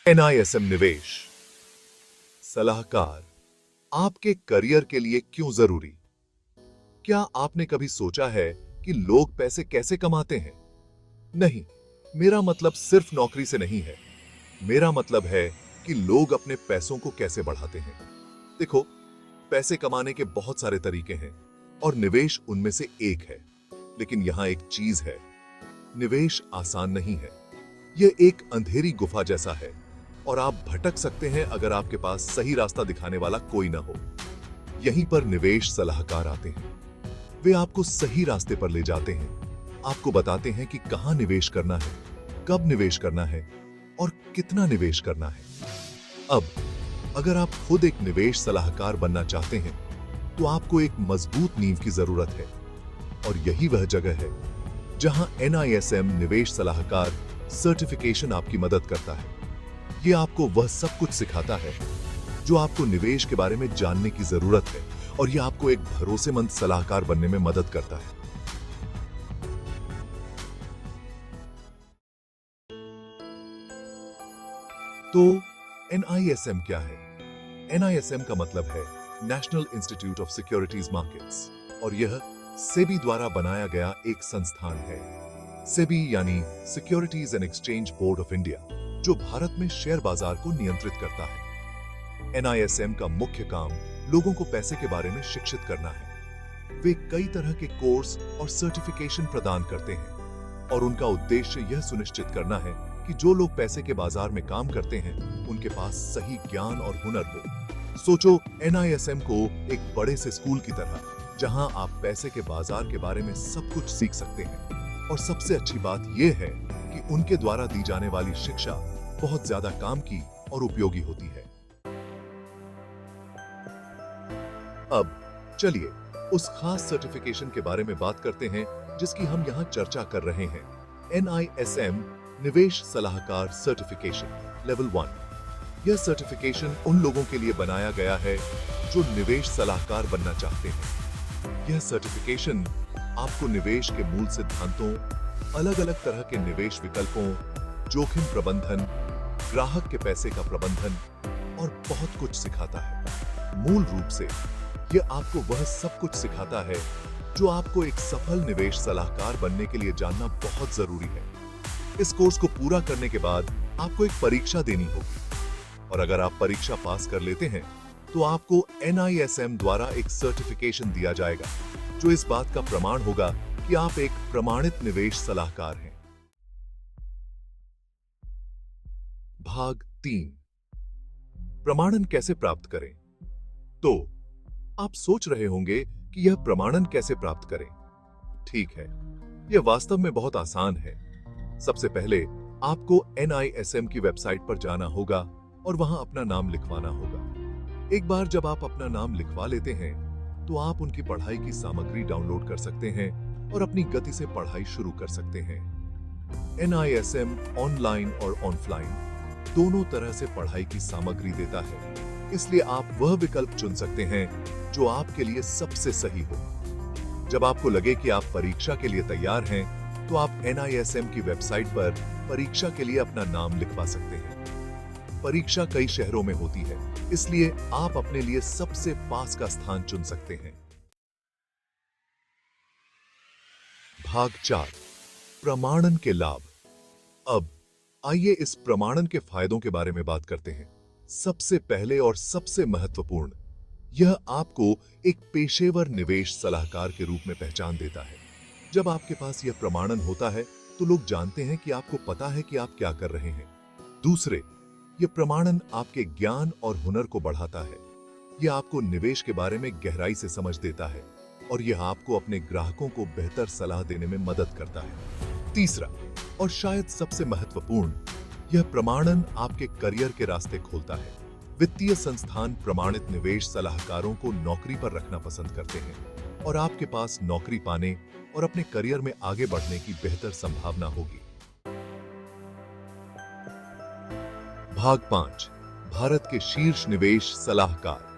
NISM निवेश सलाहकार आपके करियर के लिए क्यों जरूरी? क्या आपने कभी सोचा है कि लोग पैसे कैसे कमाते हैं? नहीं, मेरा मतलब सिर्फ नौकरी से नहीं है। मेरा मतलब है कि लोग अपने पैसों को कैसे बढ़ाते हैं। देखो, पैसे कमाने के बहुत सारे तरीके हैं और निवेश उनमें से एक है। लेकिन यहां एक चीज है, निवेश आसान नहीं है। यह एक अंधेरी गुफा जैसा है और आप भटक सकते हैं अगर आपके पास सही रास्ता दिखाने वाला कोई ना हो। यहीं पर निवेश सलाहकार आते हैं। वे आपको सही रास्ते पर ले जाते हैं, आपको बताते हैं कि कहां निवेश करना है, कब निवेश करना है और कितना निवेश करना है। अब अगर आप खुद एक निवेश सलाहकार बनना चाहते हैं तो आपको एक मजबूत नींव की जरूरत है और यही वह जगह है जहां NISM निवेश सलाहकार सर्टिफिकेशन आपकी मदद करता है। यह आपको वह सब कुछ सिखाता है जो आपको निवेश के बारे में जानने की जरूरत है और यह आपको एक भरोसेमंद सलाहकार बनने में मदद करता है। तो NISM क्या है? NISM का मतलब है national institute of securities markets और यह सेबी द्वारा बनाया गया एक संस्थान है। सेबी यानी securities and exchange board of India, जो भारत में शेयर बाजार को नियंत्रित करता है। NISM का मुख्य काम लोगों को पैसे के बारे में शिक्षित करना है। वे कई तरह के कोर्स और सर्टिफिकेशन प्रदान करते हैं और उनका उद्देश्य यह सुनिश्चित करना है कि जो लोग पैसे के बाजार में काम करते हैं उनके पास सही ज्ञान और हुनर हो। सोचो NISM को एक बड़े से स्कूल की तरह, जहां आप पैसे के बाजार के बारे में सब कुछ सीख सकते हैं। और सबसे अच्छी बात यह है कि उनके द्वारा दी जाने वाली शिक्षा बहुत ज्यादा काम की और उपयोगी होती है। अब चलिए उस खास सर्टिफिकेशन के बारे में बात करते हैं जिसकी हम यहां चर्चा कर रहे हैं। NISM निवेश सलाहकार सर्टिफिकेशन लेवल 1। यह सर्टिफिकेशन उन लोगों के लिए बनाया गया है जो निवेश सलाहकार बनना चाहते हैं। यह सर्टिफिकेशन आपको निवेश के मूल सिद्धांतों, अलग अलग तरह के निवेश विकल्पों, जोखिम प्रबंधन, ग्राहक के पैसे का प्रबंधन और बहुत कुछ सिखाता है। मूल रूप से यह आपको वह सब कुछ सिखाता है जो आपको एक सफल निवेश सलाहकार बनने के लिए जानना बहुत जरूरी है। इस कोर्स को पूरा करने के बाद आपको एक परीक्षा देनी होगी और अगर आप परीक्षा पास कर लेते हैं तो आपको NISM द्वारा एक सर्टिफिकेशन दिया जाएगा जो इस बात का प्रमाण होगा कि आप एक प्रमाणित निवेश सलाहकार हैं। भाग 3, प्रमाणन कैसे प्राप्त करें? तो आप सोच रहे होंगे कि यह प्रमाणन कैसे प्राप्त करें। ठीक है, यह वास्तव में बहुत आसान है। सबसे पहले आपको NISM की वेबसाइट पर जाना होगा और वहां अपना नाम लिखवाना होगा। एक बार जब आप अपना नाम लिखवा लेते हैं तो आप उनकी पढ़ाई की सामग्री डाउनलोड कर सकते हैं और अपनी गति से पढ़ाई शुरू कर सकते हैं। NISM ऑनलाइन और ऑफलाइन दोनों तरह से पढ़ाई की सामग्री देता है, इसलिए आप वह विकल्प चुन सकते हैं जो आपके लिए सबसे सही हो। जब आपको लगे कि आप परीक्षा के लिए तैयार हैं, तो आप NISM की वेबसाइट पर परीक्षा के लिए अपना नाम लिखवा सकते हैं। परीक्षा कई शहरों में होती है, इसलिए आप अपने लिए सबसे पास का स्थान चुन सकते हैं। भाग 4, प्रमाणन के लाभ। अब आइए इस प्रमाणन के फायदों के बारे में बात करते हैं। सबसे पहले और सबसे महत्वपूर्ण, यह आपको एक पेशेवर निवेश सलाहकार के रूप में पहचान देता है। जब आपके पास यह प्रमाणन होता है तो लोग जानते हैं कि आपको पता है कि आप क्या कर रहे हैं। दूसरे, यह प्रमाणन आपके ज्ञान और हुनर को बढ़ाता है। यह आपको निवेश के बारे में गहराई से समझ देता है और यह आपको अपने ग्राहकों को बेहतर सलाह देने में मदद करता है। तीसरा और शायद सबसे महत्वपूर्ण, यह प्रमाणन आपके करियर के रास्ते खोलता है। वित्तीय संस्थान प्रमाणित निवेश सलाहकारों को नौकरी पर रखना पसंद करते हैं और आपके पास नौकरी पाने और अपने करियर में आगे बढ़ने की बेहतर संभावना होगी। भाग 5, भारत के शीर्ष निवेश सलाहकार।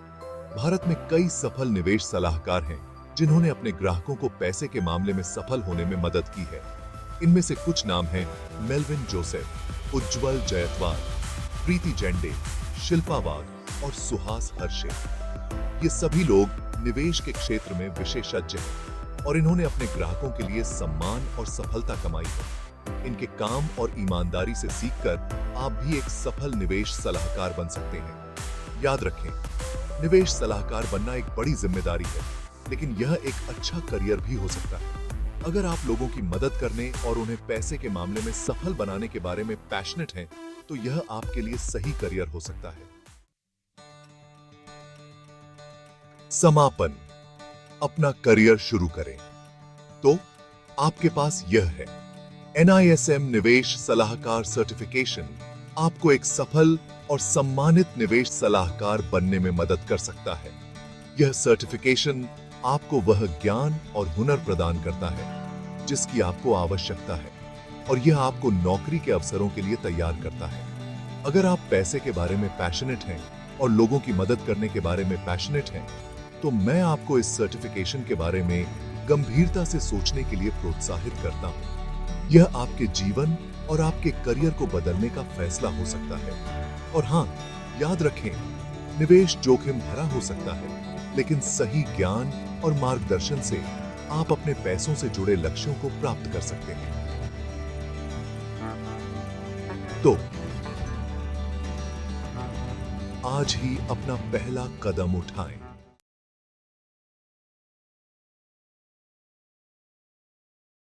भारत में कई सफल निवेश सलाहकार हैं जिन्होंने अपने ग्राहकों को पैसे के मामले में सफल होने में मदद की है। इनमें से कुछ नाम हैं: मेलविन जोसेफ, उज्ज्वल जयतवाल, प्रीति जेंडे, शिल्पा वाघ और सुहास हर्षे। ये सभी लोग निवेश के क्षेत्र में विशेषज्ञ हैं और इन्होंने अपने ग्राहकों के लिए सम्मान और सफलता कमाई है। इनके काम और ईमानदारी से सीखकर आप भी एक सफल निवेश सलाहकार बन सकते हैं। याद रखें, निवेश सलाहकार बनना एक बड़ी जिम्मेदारी है, लेकिन यह एक अच्छा करियर भी हो सकता है। अगर आप लोगों की मदद करने और उन्हें पैसे के मामले में सफल बनाने के बारे में पैशनेट हैं, तो यह आपके लिए सही करियर हो सकता है। समापन, अपना करियर शुरू करें। तो आपके पास यह है, NISM निवेश सलाहकार सर्टिफिकेशन आपको एक सफल और सम्मानित निवेश सलाहकार बनने में मदद कर सकता है। यह सर्टिफिकेशन आपको वह ज्ञान और हुनर प्रदान करता है जिसकी आपको आवश्यकता है, और यह आपको नौकरी के अवसरों के लिए तैयार करता है। अगर आप पैसे के बारे में पैशनेट हैं और लोगों की मदद करने के बारे में पैशनेट हैं, तो मैं आपको इस सर्टिफिकेशन के बारे में गंभीरता से सोचने के लिए प्रोत्साहित करता हूं। यह आपके जीवन और आपके करियर को बदलने का फैसला हो सकता है। और हां, याद रखें, निवेश जोखिम भरा हो सकता है, लेकिन सही ज्ञान और मार्गदर्शन से आप अपने पैसों से जुड़े लक्ष्यों को प्राप्त कर सकते हैं। तो आज ही अपना पहला कदम उठाएं।